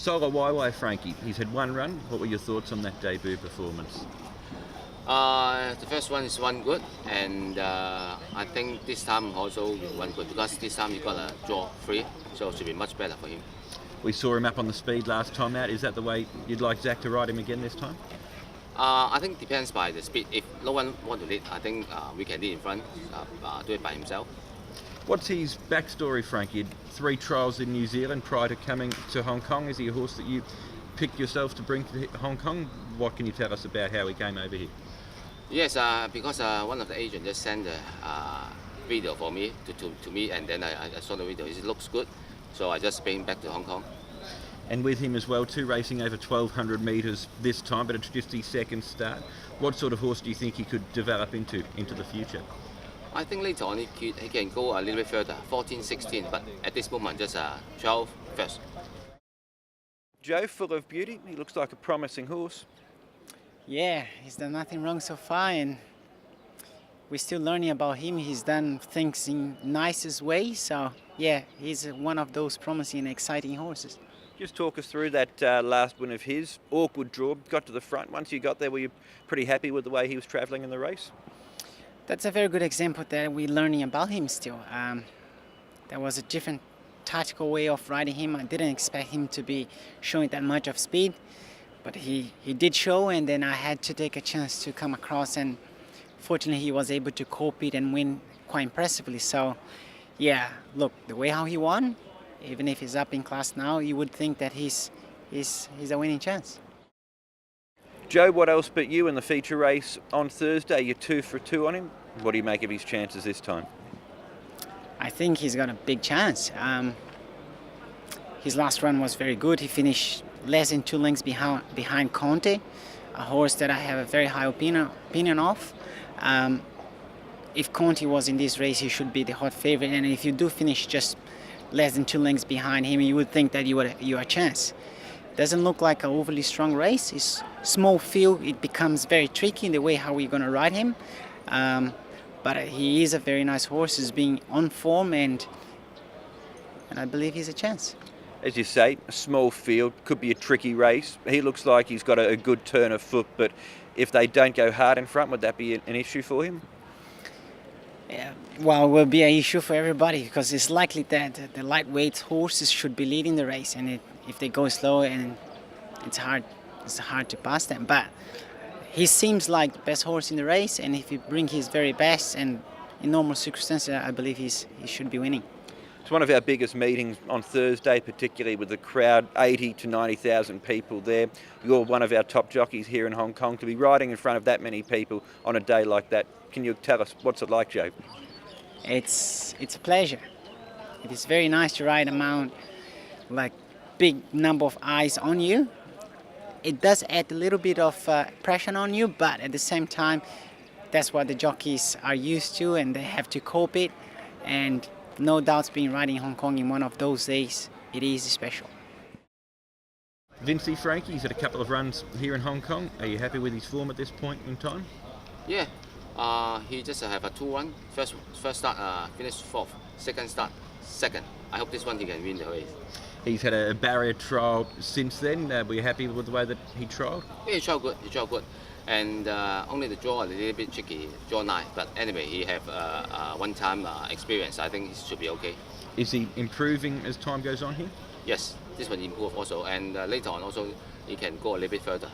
Solo WAI WAI Frankie, he's had one run. What were your thoughts on that debut performance? The first one is one good, and I think this time also one good because this time he got a draw free, so it should be much better for him. We saw him up on the speed last time out. Is that the way you'd like Zach to ride him again this time? I think depends by the speed. If no one want to lead, I think we can lead in front, do it by himself. What's his backstory, Frankie? He had 3 trials in New Zealand prior to coming to Hong Kong. Is he a horse that you picked yourself to bring to Hong Kong? What can you tell us about how he came over here? Yes, because one of the agents just sent a video for me to me, and then I saw the video. It looks good, so I just bring him back to Hong Kong. And with him as well too, racing over 1,200 metres this time, but it's just his second start. What sort of horse do you think he could develop into the future? I think later on he can go a little bit further, 14, 16, but at this moment just 12 first. Joe, full of beauty. He looks like a promising horse. Yeah, he's done nothing wrong so far, and we're still learning about him. He's done things in nicest way, so yeah, he's one of those promising and exciting horses. Just talk us through that last win of his. Awkward draw, got to the front. Once you got there, were you pretty happy with the way he was travelling in the race? That's a very good example that we're learning about him still. There was a different tactical way of riding him. I didn't expect him to be showing that much of speed, but he did show, and then I had to take a chance to come across, and fortunately he was able to cope it and win quite impressively. So yeah, look, the way how he won, even if he's up in class now, you would think that he's a winning chance. Joe, what else but you in the feature race on Thursday? You're 2 for 2 on him. What do you make of his chances this time? I think he's got a big chance. His last run was very good. He finished less than 2 lengths behind Conte, a horse that I have a very high opinion of. If Conte was in this race, he should be the hot favorite, and if you do finish just less than 2 lengths behind him, you would think that you are a chance. Doesn't look like an overly strong race. It's small field. It becomes very tricky in the way how we're going to ride him. But he is a very nice horse. He's being on form, and I believe he's a chance. As you say, a small field, could be a tricky race. He looks like he's got a good turn of foot, but if they don't go hard in front, would that be an issue for him? Yeah, well, it will be an issue for everybody because it's likely that the lightweight horses should be leading the race, and if they go slow, and it's hard to pass them. But he seems like the best horse in the race, and if he brings his very best and in normal circumstances, I believe he should be winning. It's one of our biggest meetings on Thursday, particularly with the crowd, 80 to 90,000 people there. You're one of our top jockeys here in Hong Kong. To be riding in front of that many people on a day like that, can you tell us what's it like, Joe? It's a pleasure. It is very nice to ride a mount, like big number of eyes on you. It does add a little bit of pressure on you, but at the same time, that's what the jockeys are used to, and they have to cope it. And no doubt, being riding in Hong Kong in one of those days, it is special. VINCY, Frankie, he's had a couple of runs here in Hong Kong. Are you happy with his form at this point in time? Yeah, he just have a 2-1. First start finished 4th. Second start 2nd. I hope this one he can win the race. He's had a barrier trial since then. Were you happy with the way that he trialled? Yeah, he trialled good. And only the draw a little bit tricky, draw 9. But anyway, he have one-time experience. I think it should be okay. Is he improving as time goes on here? Yes, this one improve also. And later on also, he can go a little bit further.